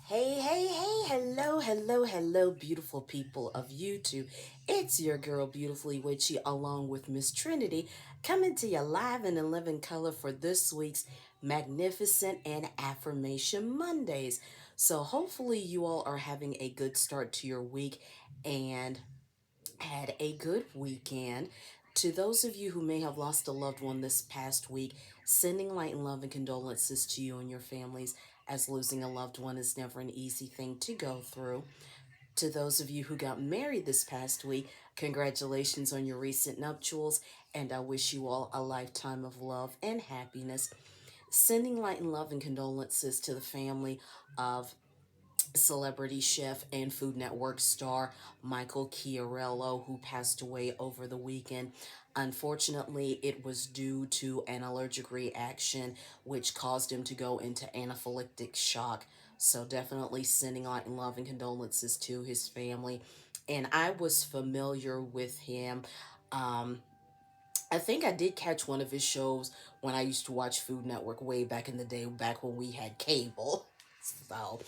Hey, hello, beautiful people of YouTube. It's your girl, Beautifully Witchy, along with Miss Trinity, coming to you live and in living color for this week's Magnificent and Affirmation Mondays. So, hopefully, you all are having a good start to your week and had a good weekend. To those of you who may have lost a loved one this past week, sending light and love and condolences to you and your families, as losing a loved one is never an easy thing to go through. To those of you who got married this past week, congratulations on your recent nuptials, and I wish you all a lifetime of love and happiness. Sending light and love and condolences to the family of celebrity chef and Food Network star Michael Chiarello, who passed away over the weekend. Unfortunately, it was due to an allergic reaction, which caused him to go into anaphylactic shock. So, definitely sending light and love and condolences to his family. And I was familiar with him. Um, I think I did catch one of his shows when I used to watch Food Network way back in the day, back when we had cable. So,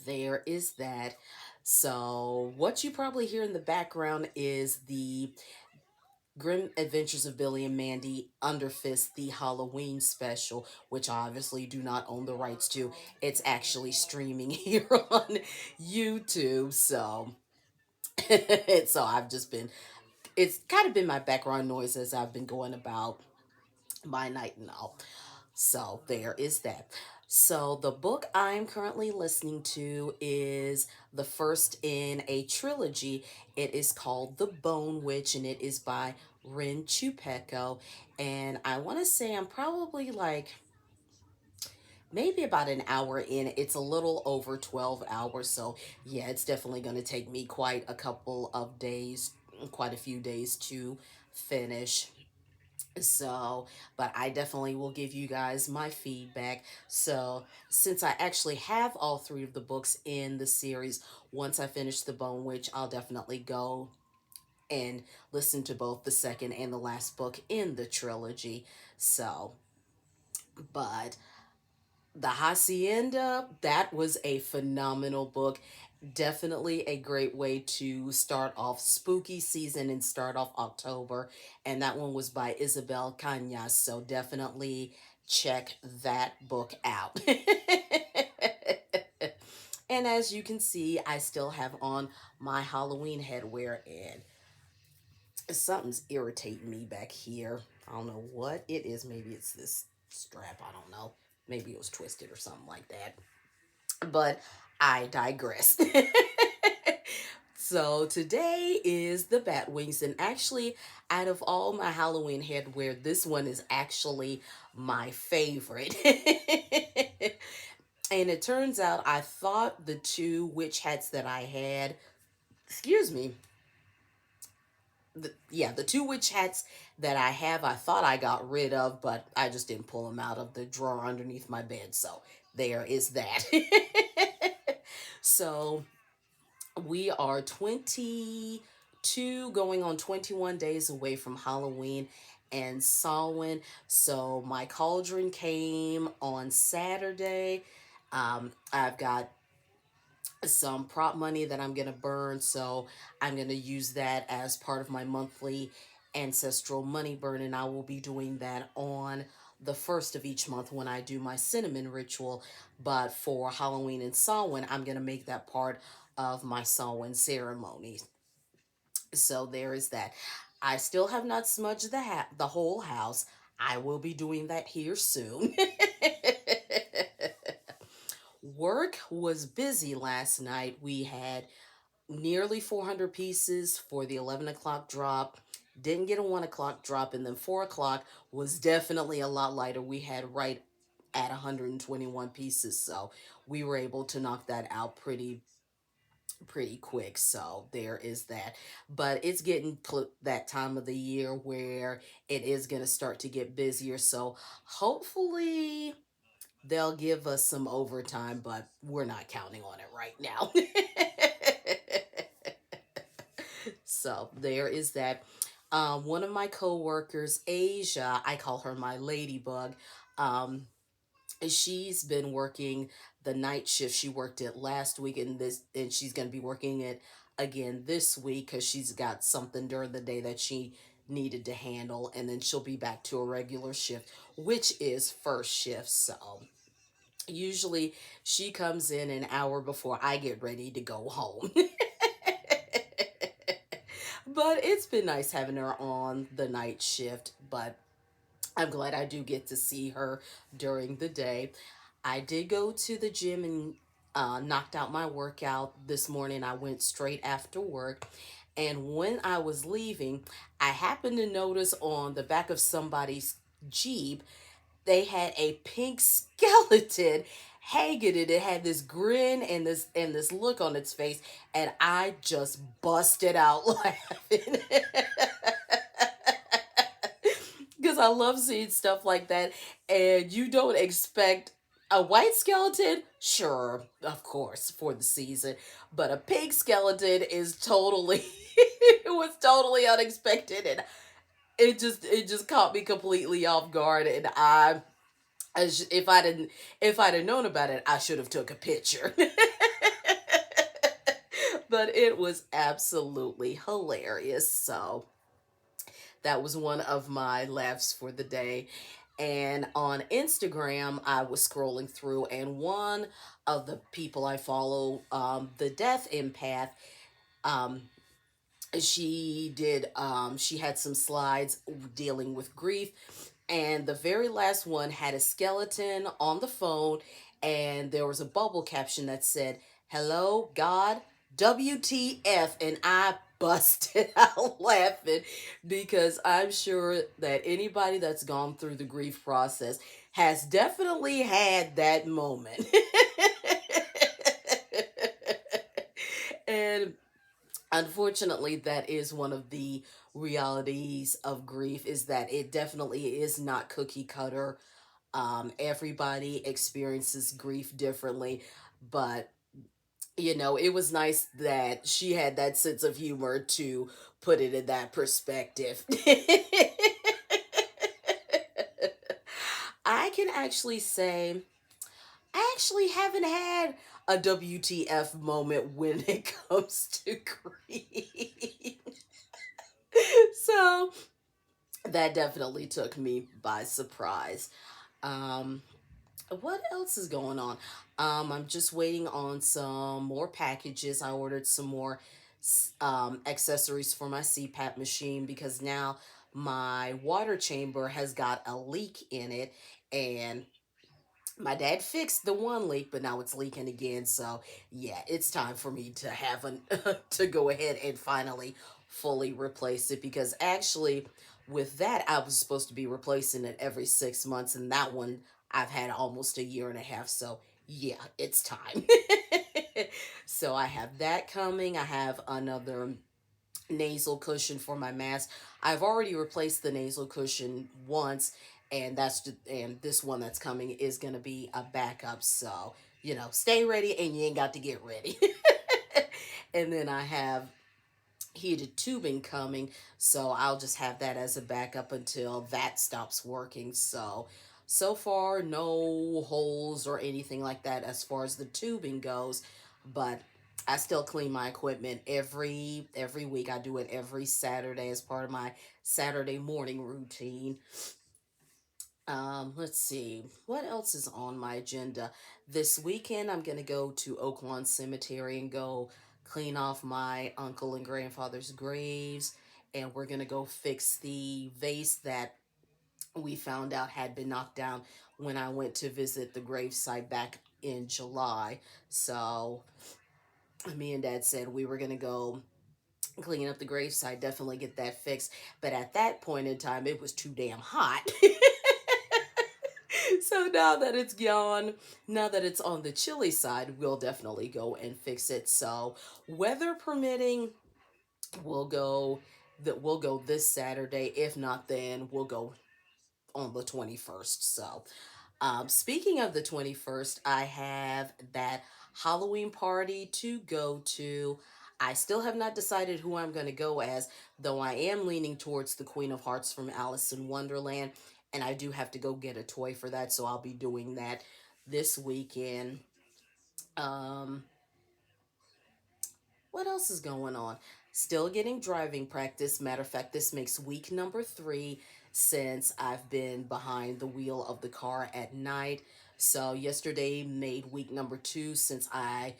there is that. So, what you probably hear in the background is the Grim Adventures of Billy and Mandy Under Fist, the Halloween special, which I obviously do not own the rights to. It's actually streaming here on YouTube. So, so I've just been, it's kind of been my background noise as I've been going about my night and all. So there is that. So the book I'm currently listening to is the first in a trilogy. It is called The Bone Witch and it is by Rin Chupeco. And I want to say I'm probably like maybe about an hour in. It's a little over 12 hours. So yeah, it's definitely going to take me quite a couple of days, quite a few days to finish. So, but I definitely will give you guys my feedback. So, since I actually have all three of the books in the series, once I finish The Bone Witch, I'll definitely go and listen to both the second and the last book in the trilogy. So, but the Hacienda, that was a phenomenal book. Definitely a great way to start off spooky season and start off October. And that one was by Isabel Cañas. So definitely check that book out. And as you can see, I still have on my Halloween headwear and something's irritating me back here. I don't know what it is. Maybe it's this strap. I don't know. Maybe it was twisted or something like that. But I digress. So today is the bat wings, and actually, out of all my Halloween headwear, this one is actually my favorite. And it turns out I thought the two witch hats that I had, excuse me, the two witch hats that I have, I thought I got rid of, but I just didn't pull them out of the drawer underneath my bed. So there is that. So we are 22 going on 21 days away from Halloween and Samhain. So my cauldron came on Saturday. I've got some prop money that I'm going to burn. So I'm going to use that as part of my monthly ancestral money burn. And I will be doing that on the first of each month when I do my cinnamon ritual. But for Halloween and Samhain, I'm going to make that part of my Samhain ceremony. So there is that. I still have not smudged the whole house. I will be doing that here soon. Work was busy last night. We had nearly 400 pieces for the 11 o'clock drop. Didn't get a 1 o'clock drop, and then 4 o'clock was definitely a lot lighter. We had right at 121 pieces, so we were able to knock that out pretty quick. So there is that. But it's getting that time of the year where it is going to start to get busier. So hopefully they'll give us some overtime, but we're not counting on it right now. So there is that. One of my coworkers, Asia, I call her my ladybug. Um, she's been working the night shift she worked it last week, and she's going to be working it again this week because she's got something during the day that she needed to handle, and then she'll be back to a regular shift, which is first shift. So usually she comes in an hour before I get ready to go home. But it's been nice having her on the night shift, but I'm glad I do get to see her during the day. I did go to the gym and knocked out my workout this morning. I went straight after work. And when I was leaving, I happened to notice on the back of somebody's Jeep, they had a pink skeleton hanging it. It had this grin and this look on its face, and I just busted out laughing. Because I love seeing stuff like that, and you don't expect a white skeleton, sure, of course, for the season, but a pink skeleton is totally, it was totally unexpected, and it just caught me completely off guard, and if I'd have known about it, I should have took a picture. But it was absolutely hilarious. So that was one of my laughs for the day. And on Instagram, I was scrolling through, and one of the people I follow, the Death Empath, um, she had some slides dealing with grief, and the very last one had a skeleton on the phone, and there was a bubble caption that said, "Hello God, WTF," and I busted out laughing because I'm sure that anybody that's gone through the grief process has definitely had that moment. And unfortunately, that is one of the realities of grief, is that it definitely is not cookie cutter. Everybody experiences grief differently, but it was nice that she had that sense of humor to put it in that perspective. I can actually say I actually haven't had a WTF moment when it comes to grief. So that definitely took me by surprise. Um, what else is going on? I'm just waiting on some more packages. I ordered some more accessories for my CPAP machine because now my water chamber has got a leak in it, and my dad fixed the one leak, but now it's leaking again. So yeah, it's time for me to have an to go ahead and finally fully replace it, because actually with that I was supposed to be replacing it every 6 months, and that one I've had almost a year and a half. So yeah, it's time. So I have that coming. I have another nasal cushion for my mask. I've already replaced the nasal cushion once, and and this one that's coming is going to be a backup. So, stay ready and you ain't got to get ready. And then I have heated tubing coming, so I'll just have that as a backup until that stops working. So far no holes or anything like that as far as the tubing goes, but I still clean my equipment every week. I do it every Saturday as part of my Saturday morning routine. Let's see. What else is on my agenda? This weekend, I'm going to go to Oaklawn Cemetery and go clean off my uncle and grandfather's graves. And we're going to go fix the vase that we found out had been knocked down when I went to visit the gravesite back in July. So, me and Dad said we were going to go clean up the gravesite, definitely get that fixed. But at that point in time, it was too damn hot. So now that it's gone, now that it's on the chilly side, we'll definitely go and fix it. So weather permitting, we'll go we'll go this Saturday. If not, then we'll go on the 21st. So speaking of the 21st, I have that Halloween party to go to. I still have not decided who I'm going to go as, though I am leaning towards the Queen of Hearts from Alice in Wonderland, and I do have to go get a toy for that, so I'll be doing that this weekend. Um, what else is going on? Still getting driving practice. Matter of fact, this makes week number 3 since I've been behind the wheel of the car at night. So yesterday made week number 2 since I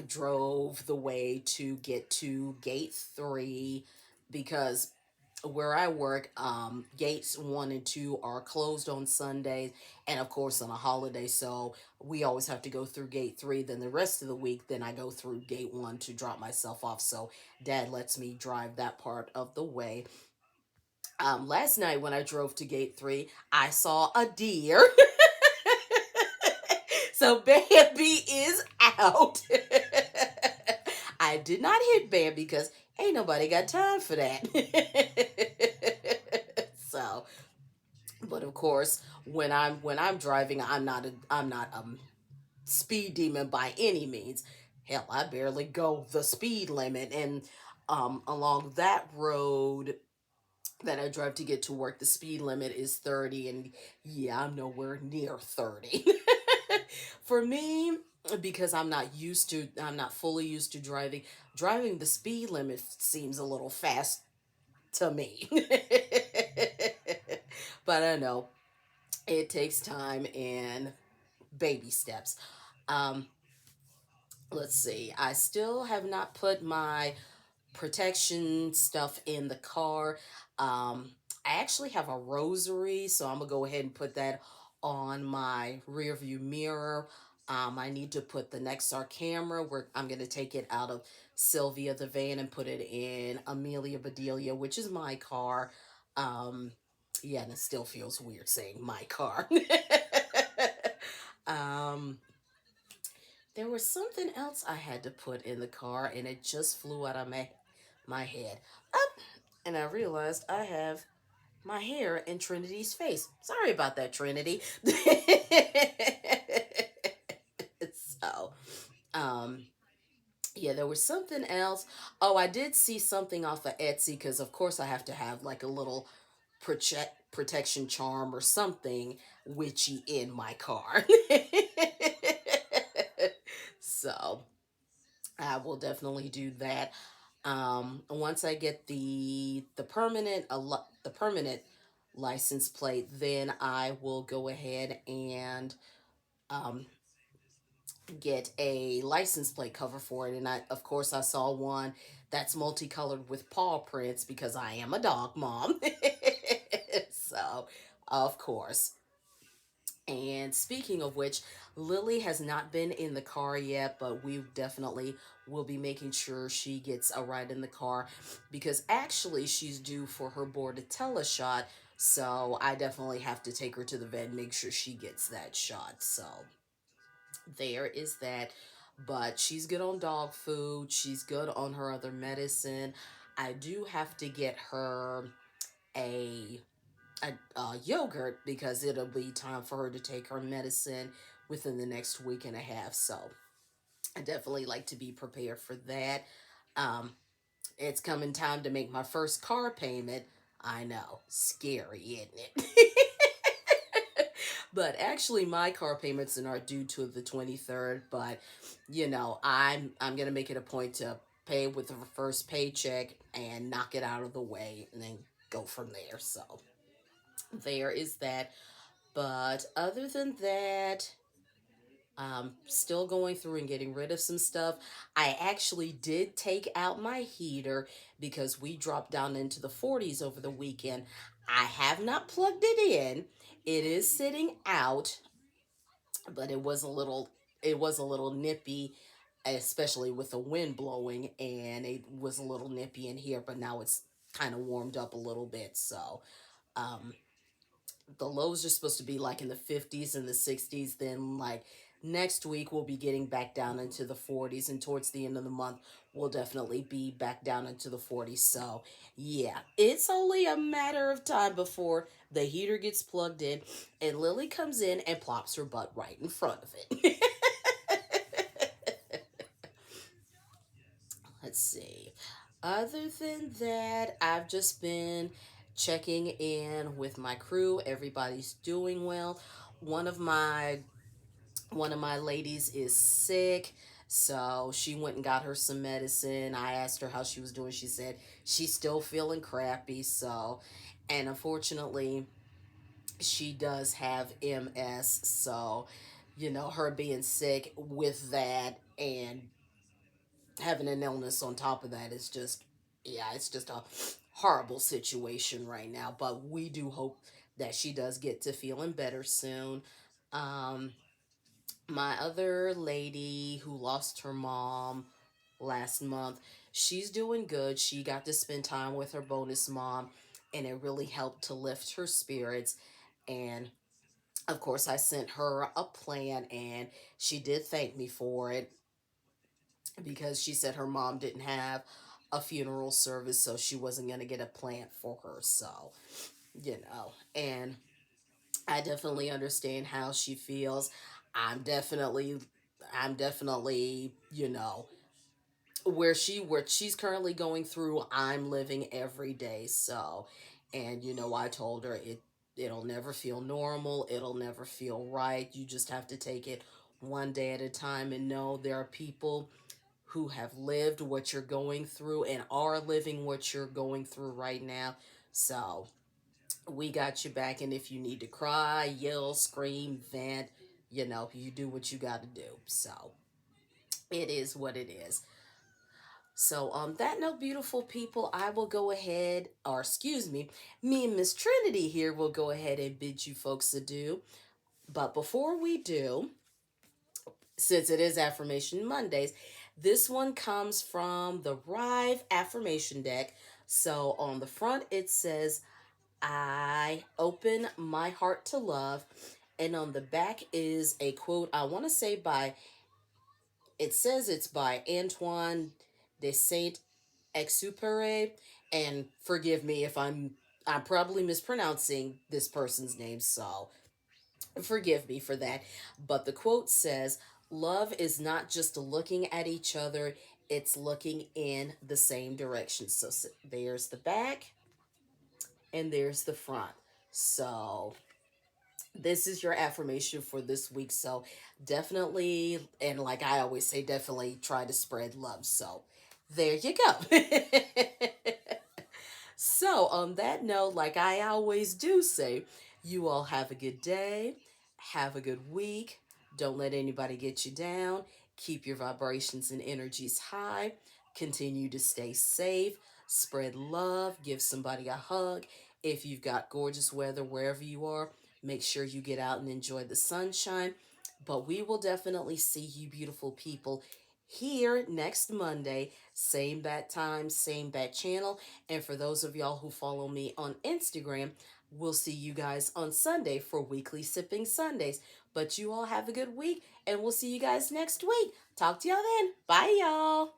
drove the way to get to gate 3, because where I work, gates 1 and 2 are closed on Sundays and of course on a holiday. So we always have to go through gate 3. Then the rest of the week, then I go through gate 1 to drop myself off. So dad lets me drive that part of the way. Last night when I drove to gate 3, I saw a deer. So Bambi is out. I did not hit Bambi because ain't nobody got time for that. So, but of course, when I'm driving, I'm not speed demon by any means. Hell, I barely go the speed limit, and along that road that I drive to get to work, the speed limit is 30, and yeah, I'm nowhere near 30. For me, because I'm not fully used to driving the speed limit seems a little fast to me. But I know it takes time and baby steps. Um, let's see. I still have not put my protection stuff in the car. I actually have a rosary, so I'm gonna go ahead and put that on my rear view mirror. I need to put the Nexar camera where I'm gonna take it out of Sylvia the van and put it in Amelia Bedelia, which is my car. Um, yeah, and it still feels weird saying my car. um, there was something else I had to put in the car, and it just flew out of my head. Up, and I realized I have my hair in Trinity's face. Sorry about that, Trinity. So, um, yeah, there was something else. Oh, I did see something off of Etsy because, of course, I have to have like a little protection charm or something witchy in my car. So, I will definitely do that. Once I get the permanent license plate, then I will go ahead and um, get a license plate cover for it. And I, of course, I saw one that's multicolored with paw prints because I am a dog mom. So, of course. And speaking of which, Lily has not been in the car yet, but we definitely will be making sure she gets a ride in the car because actually she's due for her Bordetella shot. So I definitely have to take her to the vet and make sure she gets that shot. So there is that. But she's good on dog food, she's good on her other medicine. I do have to get her a yogurt because it'll be time for her to take her medicine within the next week and a half. So I definitely like to be prepared for that. Um, it's coming time to make my first car payment. I know, scary, isn't it? But actually, my car payments are due to the 23rd. But I'm gonna make it a point to pay with the first paycheck and knock it out of the way, and then go from there. So there is that. But other than that, still going through and getting rid of some stuff. I actually did take out my heater because we dropped down into the 40s over the weekend. I have not plugged it in. It is sitting out, but it was a little nippy, especially with the wind blowing, and it was a little nippy in here, but now it's kind of warmed up a little bit. So, um, the lows are supposed to be like in the 50s and the 60s. Then, like, next week, we'll be getting back down into the 40s. And towards the end of the month, we'll definitely be back down into the 40s. So, yeah, it's only a matter of time before the heater gets plugged in and Lily comes in and plops her butt right in front of it. Let's see. Other than that, I've just been checking in with my crew. Everybody's doing well. One of my One of my ladies is sick, so she went and got her some medicine. I asked her how she was doing. She said she's still feeling crappy. So, and unfortunately, she does have MS. So, her being sick with that and having an illness on top of that is just, yeah, it's just a horrible situation right now. But we do hope that she does get to feeling better soon. Um, my other lady who lost her mom last month, she's doing good. She got to spend time with her bonus mom, and it really helped to lift her spirits. And of course, I sent her a plan, and she did thank me for it because she said her mom didn't have a funeral service, so she wasn't going to get a plant for her. So, and I definitely understand how she feels. I'm definitely, I'm definitely, where she's currently going through, I'm living every day. So, and I told her it'll never feel normal. It'll never feel right. You just have to take it one day at a time and know there are people who have lived what you're going through and are living what you're going through right now. So, we got you back. And if you need to cry, yell, scream, vent, you do what you got to do. So, it is what it is. So, on that note, beautiful people, I will go ahead, or excuse me and Miss Trinity here will go ahead and bid you folks adieu. But before we do, since it is Affirmation Mondays, this one comes from the Rive Affirmation deck. So, on the front, it says, I open my heart to love. And on the back is a quote, I want to say it says it's by Antoine de Saint Exupéry, and forgive me if I'm probably mispronouncing this person's name, so forgive me for that. But the quote says, "Love is not just looking at each other; it's looking in the same direction." So there's the back, and there's the front. So this is your affirmation for this week. So definitely, and like I always say, definitely try to spread love. So there you go. So, on that note, like I always do say, you all have a good day, have a good week. Don't let anybody get you down. Keep your vibrations and energies high. Continue to stay safe. Spread love. Give somebody a hug. If you've got gorgeous weather wherever you are, make sure you get out and enjoy the sunshine. But we will definitely see you, beautiful people, here next Monday. Same bat time, same bat channel. And for those of y'all who follow me on Instagram, we'll see you guys on Sunday for Weekly Sipping Sundays. But you all have a good week, and we'll see you guys next week. Talk to y'all then. Bye, y'all.